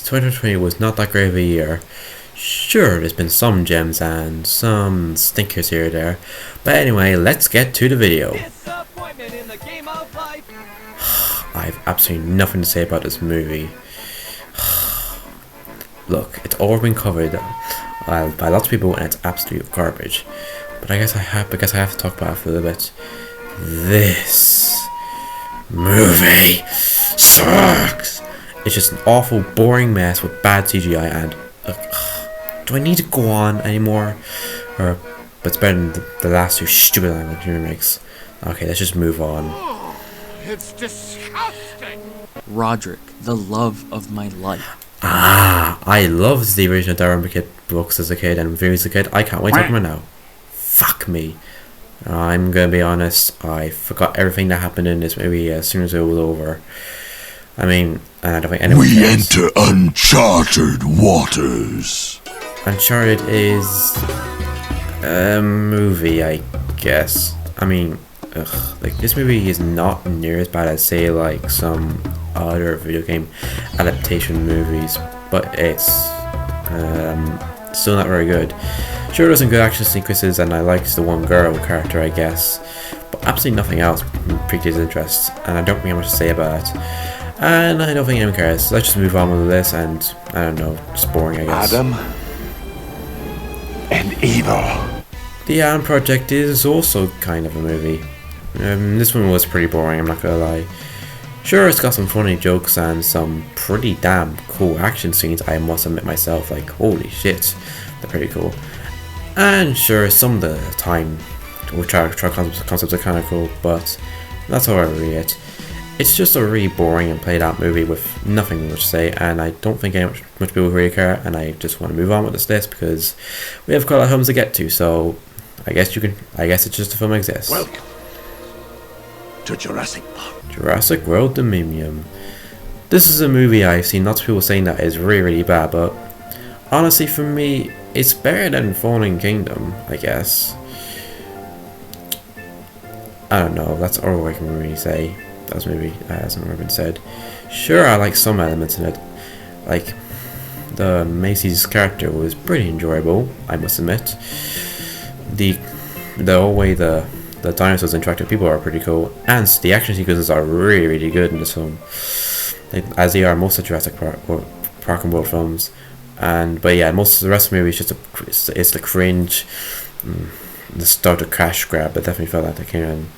2020 was not that great of a year. Sure, there's been some gems and some stinkers here or there, but anyway, let's get to the video. I have absolutely nothing to say about this movie. Look, it's all been covered by lots of people and it's absolute garbage. But I guess I have to talk about it for a little bit. This movie sucks. It's just an awful, boring mess with bad CGI and do I need to go on anymore? But it's better than the last two stupid language remakes. Okay, let's just move on. It's disgusting. Roderick, the love of my life. I loved the original Darren Kid books as a kid and movies as a kid. I can't wait to talk about now. Fuck me. I'm gonna be honest, I forgot everything that happened in this movie as soon as it was over. I mean, and I don't think anyone cares. We enter uncharted waters. Uncharted is a movie, I guess. I mean, like this movie is not near as bad as say like some other video game adaptation movies, but it's still not very good. Sure, there's some good action sequences, and I liked the one girl character, I guess, but absolutely nothing else piqued his interest, and I don't really have much to say about it. And I don't think anyone cares. Let's just move on with this, and I don't know, just boring, I guess. Adam and evil. The Adam Project is also kind of a movie. This one was pretty boring, I'm not gonna lie. Sure, it's got some funny jokes and some pretty damn cool action scenes, I must admit myself, like holy shit, they're pretty cool. And sure, some of the time which our concepts are kind of cool, but that's how I read it. It's just a really boring and played out movie with nothing much to say, and I don't think much people really care, and I just want to move on with this list because we have quite a lot of films to get to, so I guess it's just a film that exists. Welcome to Jurassic Park. Jurassic World Dominion. This is a movie I've seen lots of people saying that is really, really bad, but honestly for me, it's better than Fallen Kingdom, I guess. I don't know, that's all I can really say. That's maybe hasn't already been said. Sure, I like some elements in it. Like, the Macy's character was pretty enjoyable, I must admit. The whole way the dinosaurs interact with people are pretty cool, and the action sequences are really, really good in this film, like, as they are most of Jurassic Park and World films. But yeah, most of the rest of the movie is just it's the cringe, the start of crash grab, but definitely felt like that came in.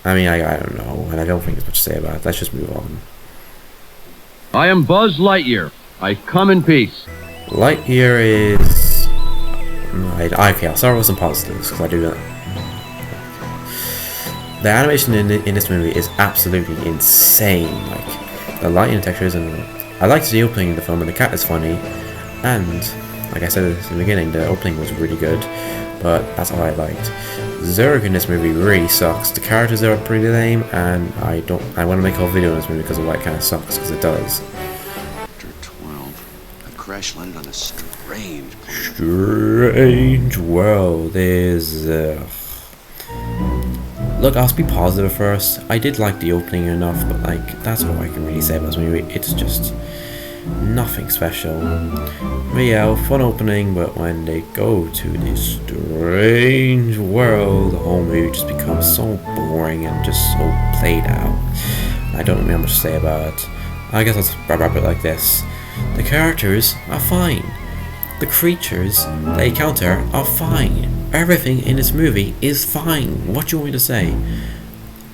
I mean, I don't know, and I don't think there's much to say about it. Let's just move on. I am Buzz Lightyear. I come in peace. Lightyear is... Okay, I'll start with some positives, because I do that. The animation in this movie is absolutely insane. Like, the lighting textures, and I liked the opening of the film, and the cat is funny, and like I said in the beginning, the opening was really good, but that's all I liked. Zurg in this movie really sucks. The characters are pretty lame, and I want to make a whole video on this movie because of why it kind of sucks, because it does. Chapter 12. A crash landed on a strange planet. Strange world is... Look, I'll be positive first. I did like the opening enough, but like, that's all I can really say about this movie. It's just nothing special. But yeah, fun opening, but when they go to this strange world, the whole movie just becomes so boring and just so played out. I don't really have much to say about it. I guess I'll wrap it like this. The characters are fine. The creatures they encounter are fine. Everything in this movie is fine. What do you want me to say?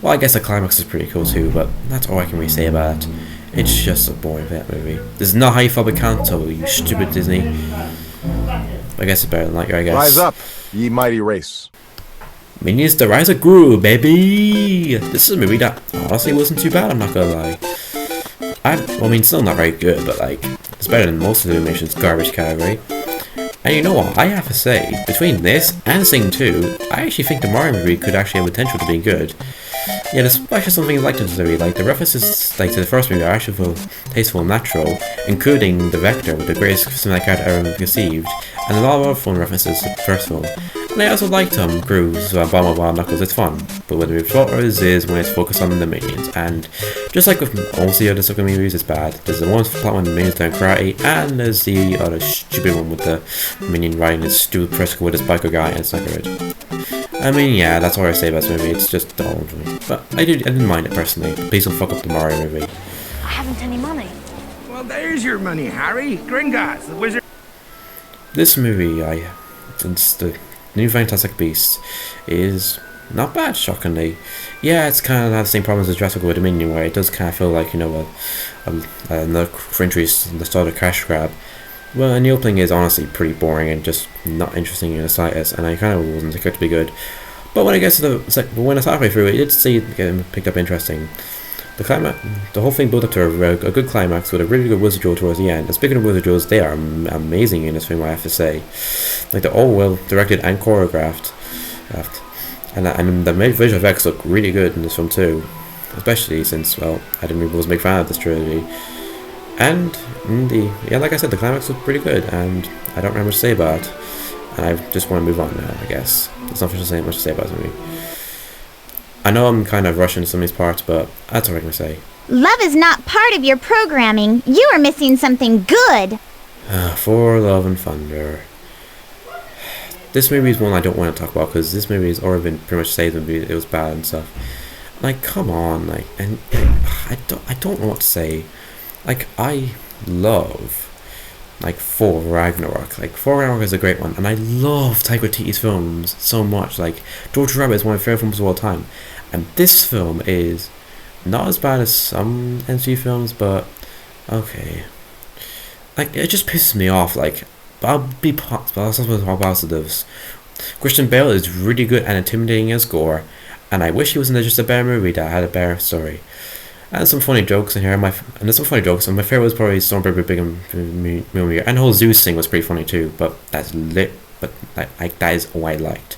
Well, I guess the climax is pretty cool too, but that's all I can really say about it. It's just a boring vet movie. This is not how you felt with Kanto, you stupid Disney. I guess it's better than Lightyear, I guess. Rise up, ye mighty race. Minions the Rise of Gru, baby! This is a movie that honestly wasn't too bad, I'm not gonna lie. Well, I mean, still not very good, but like, it's better than most of the animation's garbage category. And you know what, I have to say, between this and Sing 2, I actually think the Mario movie could actually have potential to be good. Yeah, there's actually something I liked in this movie, like the references like to the first movie are actually feel tasteful and natural, including the Vector with the greatest cinematic character ever conceived, and a lot of other fun references to the first film. And I also like Tom Cruise, blah blah blah Knuckles, it's fun. But when the floaters is when it's focused on the minions, and just like with most of the other Sucker movies, it's bad. There's the one plot when the minions doing karate, and there's the other stupid one with the minion riding his stupid Prisco with his biker guy, and it's not good. I mean, yeah, that's all I say about this movie, it's just dull for me. But I didn't mind it personally. Please don't fuck up the Mario movie. I haven't any money. Well, there's your money, Harry. Gringotts, the wizard. This movie, since the new Fantastic Beasts, is not bad, shockingly. Yeah, it's kind of the same problems as Jurassic World Dominion, where it does kind of feel like, you know, another entries in the start of Cash Grab. Well, and the opening is honestly pretty boring and just not interesting in the slightest, and I kind of wasn't expecting it to be good. But when I get to when I was halfway through, it did see it getting picked up interesting. The whole thing built up to a good climax with a really good wizard duel towards the end. And speaking of wizard duels, they are amazing in this film, I have to say. Like, they're all well directed and choreographed. And the visual effects look really good in this film too. Especially since, well, I was a big fan of this trilogy. And, like I said, the climax was pretty good, and I don't remember what to say about it. And I just want to move on now, I guess. There's not much to say about this movie. I know I'm kind of rushing some of these parts, but that's all I can say. Love is not part of your programming. You are missing something good. For Love and Thunder. This movie is one I don't want to talk about, because this movie has already been pretty much said it was bad and stuff. Like, come on, like, and I don't know what to say. Like, I love, like, Thor Ragnarok. Like, Thor Ragnarok is a great one, and I love Taika Waititi's films so much. Like, George Rabbit is one of my favorite films of all time, and this film is not as bad as some MCU films, but okay. Like, it just pisses me off. Like, I'll talk positives. Christian Bale is really good and intimidating as Gore, and I wish he wasn't just a better movie that had a better story. And some funny jokes in here. And there's some funny jokes. And my favorite was probably Stormbreaker Big movie, and the whole Zeus thing was pretty funny too. But that's lit. But like that is all I liked.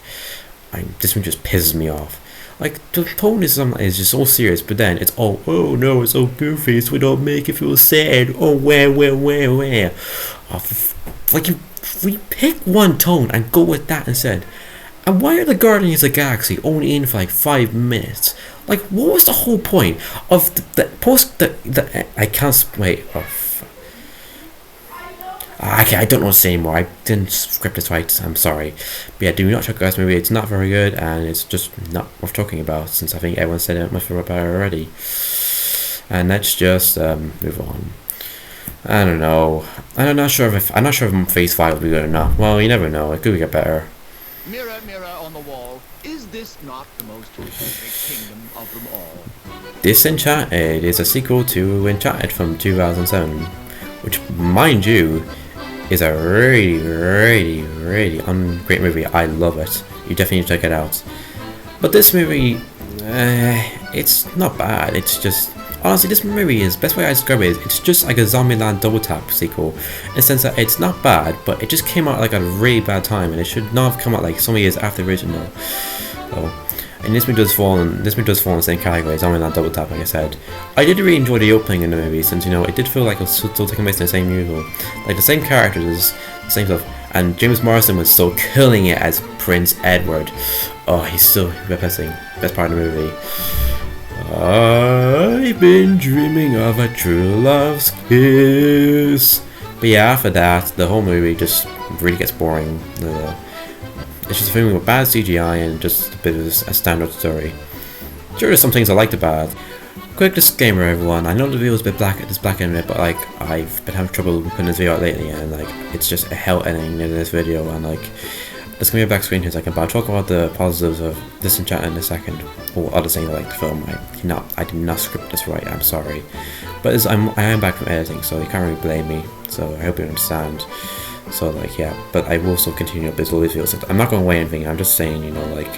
This one just pisses me off. Like, the tone is just so serious, but then it's all, oh no, it's so goofy, so we don't make it feel sad. Oh, where? Oh, like, we pick one tone and go with that instead. And why are the Guardians of the Galaxy only in for like 5 minutes? Like, what was the whole point of I can't wait. I don't know what to say anymore. I didn't script this right. I'm sorry. But yeah, do not check out this movie. It's not very good, and it's just not worth talking about, since I think everyone said it much about it already. And let's just move on. I don't know. I'm not sure if Phase 5 will be good or not. Well, you never know. It could get better. Mirror, mirror on the wall, is this not the most perfect kingdom of them all? Disenchanted is a sequel to Enchanted from 2007, which, mind you, is a really, really, really great movie. I love it. You definitely need to check it out. But this movie, it's not bad. It's just, honestly, this movie is, best way I describe it is, it's just like a Zombieland Double Tap sequel, in the sense that it's not bad, but it just came out like at a really bad time, and it should not have come out like so many years after the original. And this movie does fall in the same category as Zombieland Double Tap, like I said. I did really enjoy the opening in the movie, since, you know, it did feel like it was still taking place in the same universe, like the same characters, the same stuff, and James Morrison was still killing it as Prince Edward. Oh, he's still the best part of the movie. I've been dreaming of a true love's kiss. But yeah, after that, the whole movie just really gets boring. It's just a film with bad CGI and just a bit of a standard story. Sure, there's some things I liked about it. Quick disclaimer, everyone. I know the video is a bit black in it, but like, I've been having trouble putting this video out lately, and like, it's just a hell ending in this video, and like, there's gonna be a back screen here, so I'll talk about the positives of Disenchanted in a second, or other things I like the film. I did not script this right. I'm sorry, but I am back from editing, so you can't really blame me. So I hope you understand. So like, yeah, but I will still continue up with all these videos. I'm not going to weigh anything. I'm just saying, you know, like,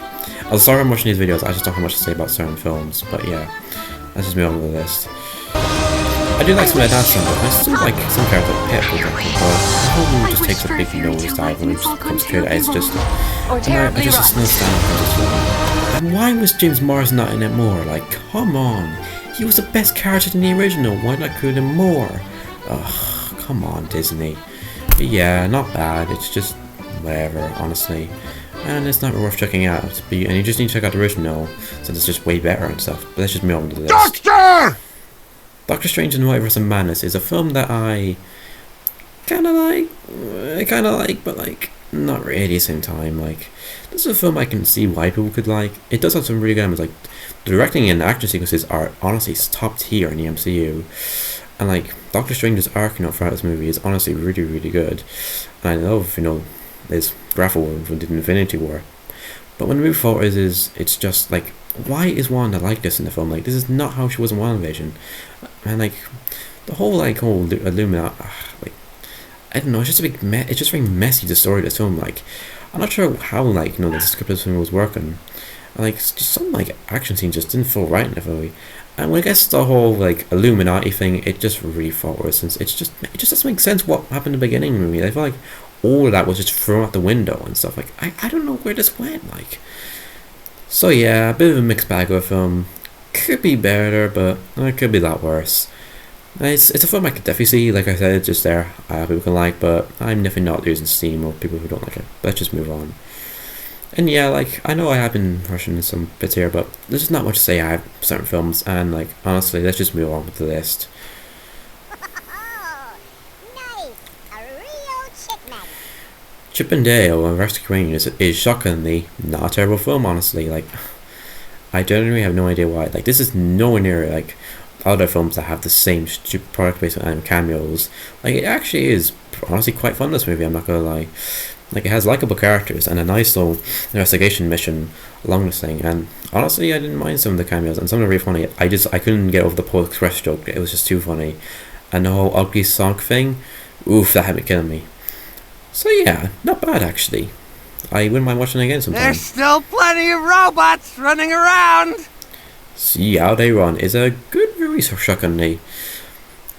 I'll start watching these videos. I just don't have much to say about certain films. But yeah, let's just move on to the list. I do like some of the dance numbers. I still like some characters like Pip, for example, but the whole movie just takes a big nosedive when it comes to it. It's just, I just understand this film. And why was James Morrison not in it more? Like, come on, he was the best character in the original. Why not include him more? Ugh, come on, Disney. But yeah, not bad. It's just whatever, honestly. and it's not worth checking out. And you just need to check out the original, since it's just way better and stuff. But let's just move on to this. Doctor! Doctor Strange in the Multiverse of Madness is a film that I kind of like, but like not really at the same time. Like, this is a film I can see why people could like. It does have some really good elements. Like, the directing and action sequences are honestly top tier in the MCU, and like Doctor Strange's arc throughout this movie is honestly really, really good. And I love his graphical world from the Infinity War. But when the movie forward is it's just like, why is Wanda like this in the film? Like, this is not how she was in WandaVision. And like the whole Illuminati, like, I don't know, it's just a big it's just very messy, the story of this film. Like, I'm not sure how the script of this film was working, and like just some like action scenes just didn't feel right in the movie. And when I guess the whole like Illuminati thing, it just really felt worse, since it just doesn't make sense what happened in the beginning of the movie. I feel like all of that was just thrown out the window and stuff. Like, I don't know where this went. Like, so yeah, a bit of a mixed bag of a film. Could be better, but it could be a lot worse. It's a film I could definitely see. Like I said, it's just there. People can like, but I'm definitely not losing steam or people who don't like it. Let's just move on. And yeah, like, I know I have been rushing some bits here, but there's just not much to say. I have certain films, and like, honestly, let's just move on with the list. Chip and Dale and Rescue Rangers is shockingly not a terrible film, honestly. Like, I genuinely have no idea why. Like, this is nowhere near like other films that have the same stupid product based on cameos. Like, it actually is honestly quite fun, this movie, I'm not gonna lie. Like, it has likable characters and a nice little investigation mission along this thing, and honestly I didn't mind some of the cameos, and some of them are really funny. I couldn't get over the Polar Express joke, it was just too funny. And the whole ugly sock thing, oof, that had me killing me. So yeah, not bad actually. I wouldn't mind watching it again sometime. There's still plenty of robots running around. See How They Run is a good movie, so shockingly.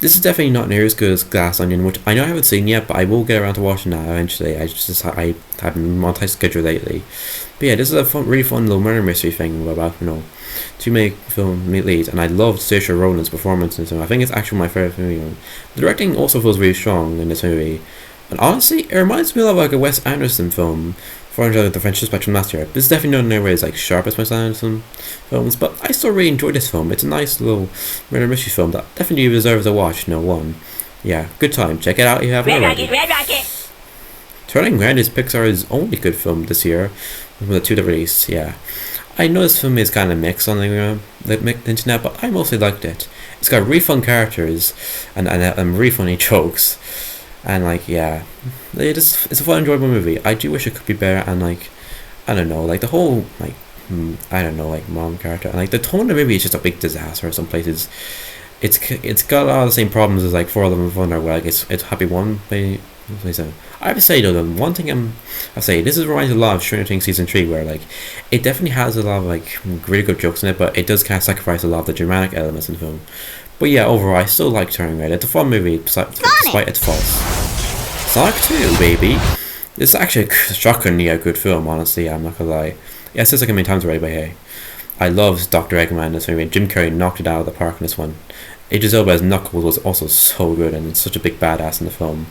This is definitely not near as good as Glass Onion, which I know I haven't seen yet, but I will get around to watching that eventually. I have been on tight schedule lately. But yeah, this is a really fun little murder mystery thing about, two main film leads, and I loved Saoirse Ronan's performance in this movie. I think it's actually my favourite movie. The directing also feels really strong in this movie. And honestly, it reminds me of like a Wes Anderson film, 400 the French Spectrum last year. This is definitely not in any ways like sharp as Wes Anderson films, but I still really enjoyed this film. It's a nice little murder mystery film that definitely deserves a watch. Yeah, good time. Check it out if you haven't already. Red Rocket. Turning Red is Pixar's only good film this year, with the two that released. Yeah, I know this film is kind of mixed on the internet, but I mostly liked it. It's got really fun characters and really funny jokes. And like, yeah, it's a fun, enjoyable movie. I do wish it could be better, and like, I don't know, like the whole like, like mom character, and like the tone of the movie is just a big disaster in some places. It's got a lot of the same problems as like For Love and Thunder, where like it's happy one by. I have to say though, the one thing this reminds me a lot of Stranger Things season 3, where like it definitely has a lot of like really good jokes in it, but it does kind of sacrifice a lot of the dramatic elements in the film. But yeah, overall, I still like Turning Red. It's a fun movie, despite its faults. Sonic 2, baby! It's actually shockingly a good film, honestly, I'm not gonna lie. Yeah, I said it like a million times already, but hey. I love Dr. Eggman in this movie. Jim Carrey knocked it out of the park in this one. Idris Elba as Knuckles was also so good, and it's such a big badass in the film.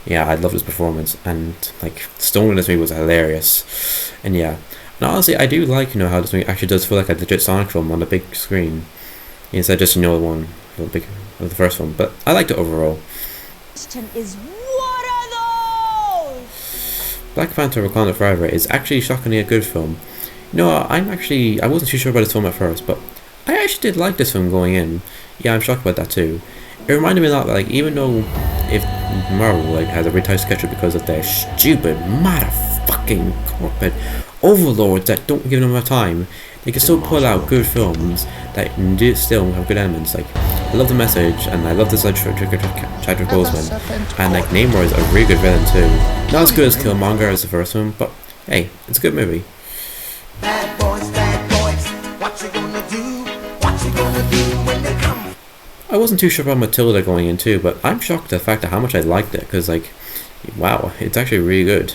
Yeah, I love his performance, and like Stone in this movie was hilarious. And yeah, and honestly, I do like how this movie actually does feel like a legit Sonic film on the big screen, instead of just the one of the first one. But I liked it overall. Is what are those? Black Panther: Wakanda Forever is actually shockingly a good film. I wasn't too sure about this film at first, but I actually did like this film going in. Yeah, I'm shocked about that too. It reminded me a lot, like, even though if Marvel has a really tight schedule because of their stupid motherfucking corporate overlords that don't give them enough time, they can still pull out good films that do still have good elements. Like, I love The Message, and I love this Chadwick Boseman, and like Namor is a really good villain too. Not as good as Killmonger as the first one, but hey, it's a good movie. Bad boys, what you gonna do? What you gonna do when they come? I wasn't too sure about Matilda going in too, but I'm shocked at the fact of how much I liked it, because like, wow, it's actually really good.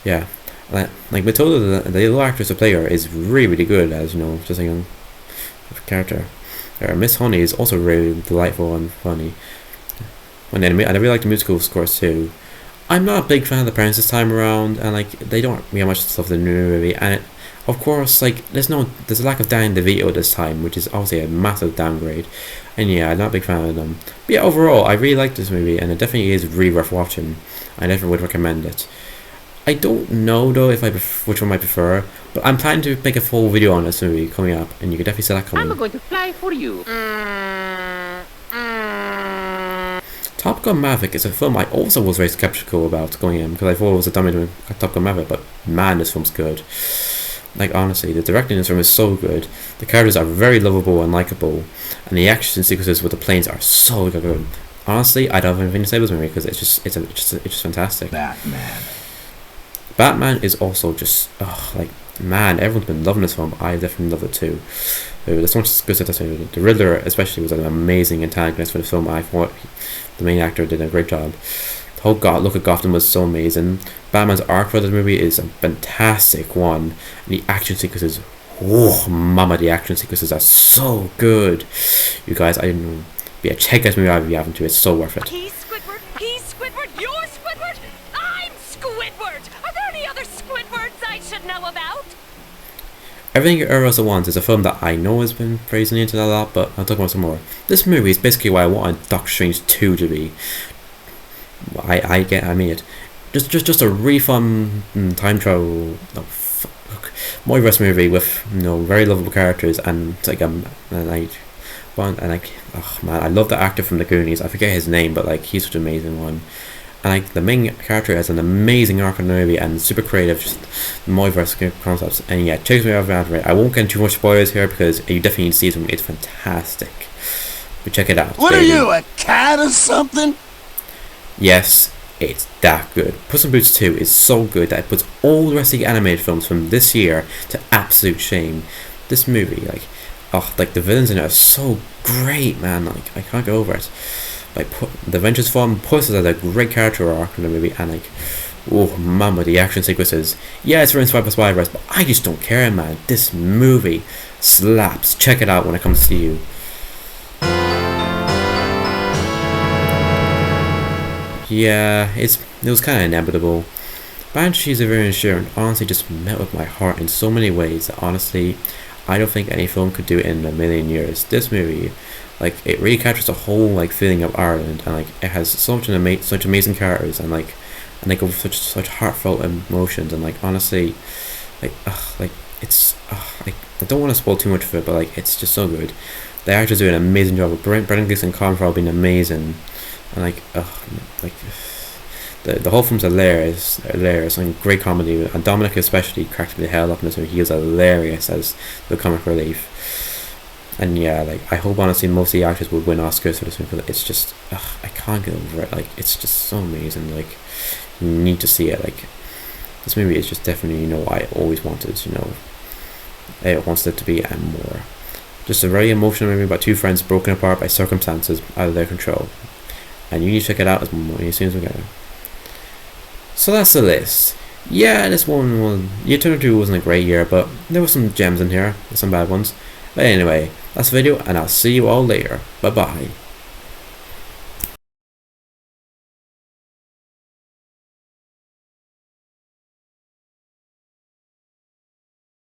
Yeah, like Matilda, the little actress who play her is really, really good as just a young character. Miss Honey is also really delightful and funny. And I really like the musical scores too. I'm not a big fan of the parents this time around, and like they don't really have much stuff in the new movie, and of course, like there's a lack of Danny DeVito this time, which is obviously a massive downgrade. And yeah, I'm not a big fan of them. But yeah, overall, I really like this movie, and it definitely is really worth watching. I definitely would recommend it. I don't know though if which one I prefer, but I'm planning to make a full video on this movie coming up, and you can definitely see that coming. I'm going to fly for you. Top Gun Maverick is a film I also was very skeptical about going in, because I thought it was a dummy Top Gun Maverick, but man, this film's good. Like honestly, the directing in this film is so good. The characters are very lovable and likable, and the action sequences with the planes are so good. Honestly, I don't have anything to say about this movie because it's just fantastic. Batman is also just like man, everyone's been loving this film. I definitely love it too. There's so much good stuff. The Riddler especially was an amazing antagonist for the film. I thought the main actor did a great job. The whole look at Gotham was so amazing. Batman's arc for this movie is a fantastic one. And the action sequences, oh mama, the action sequences are so good. You guys, I didn't know. Yeah, check this movie out if you haven't to. It's so worth it. He's Squidward. He's Squidward. You're Squidward. I'm Squidward. Are there any other Squidwards I should know about? Everything Eros at Once is a film that I know has been praising the internet a lot, but I'll talk about some more. This movie is basically what I wanted Doctor Strange 2 to be. I mean it. Just a really fun time travel multiverse movie with very lovable characters, and it's like oh man, I love the actor from the Goonies. I forget his name, but like he's such an amazing one. And like the main character has an amazing arc in the movie and super creative, just multiverse concepts. And yeah, check me out after it. I won't get into too much spoilers here because you definitely need to see it. It's fantastic. But check it out. What are you, a cat or something? Yes, it's that good. Puss in Boots 2 is so good that it puts all the rest of the animated films from this year to absolute shame. This movie, like the villains in it are so great, man. Like I can't get over it. Like the Adventures Farm, Puss has a great character arc in the movie, and like, oh mama, the action sequences. Yeah, it's inspired by Spider-Verse, but I just don't care, man. This movie slaps. Check it out when it comes to you. Yeah, it was kind of inevitable. Banshees of Inisherin honestly just met with my heart in so many ways that honestly, I don't think any film could do it in a million years. This movie, like, it really captures the whole like feeling of Ireland, and like it has such amazing characters, and like with such heartfelt emotions, and like honestly, it's like I don't want to spoil too much of it, but like it's just so good. The actors do an amazing job. With Brendan Gleeson and Colin Farrell being amazing. And like the whole film's hilarious, and great comedy. And Dominic especially cracked me the hell up in this movie. He was hilarious as the comic relief. And yeah, like I hope honestly most of the actors will win Oscars for this movie. Because it's just I can't get over it. Like it's just so amazing. Like you need to see it. Like this movie is just definitely what I always wanted. It wants it to be and more. Just a very emotional movie about two friends broken apart by circumstances out of their control. And you need to check it out as soon as we get it. So that's the list. Yeah, this one was... Year 2022 wasn't a great year, but there were some gems in here. Some bad ones. But anyway, that's the video, and I'll see you all later. Bye bye.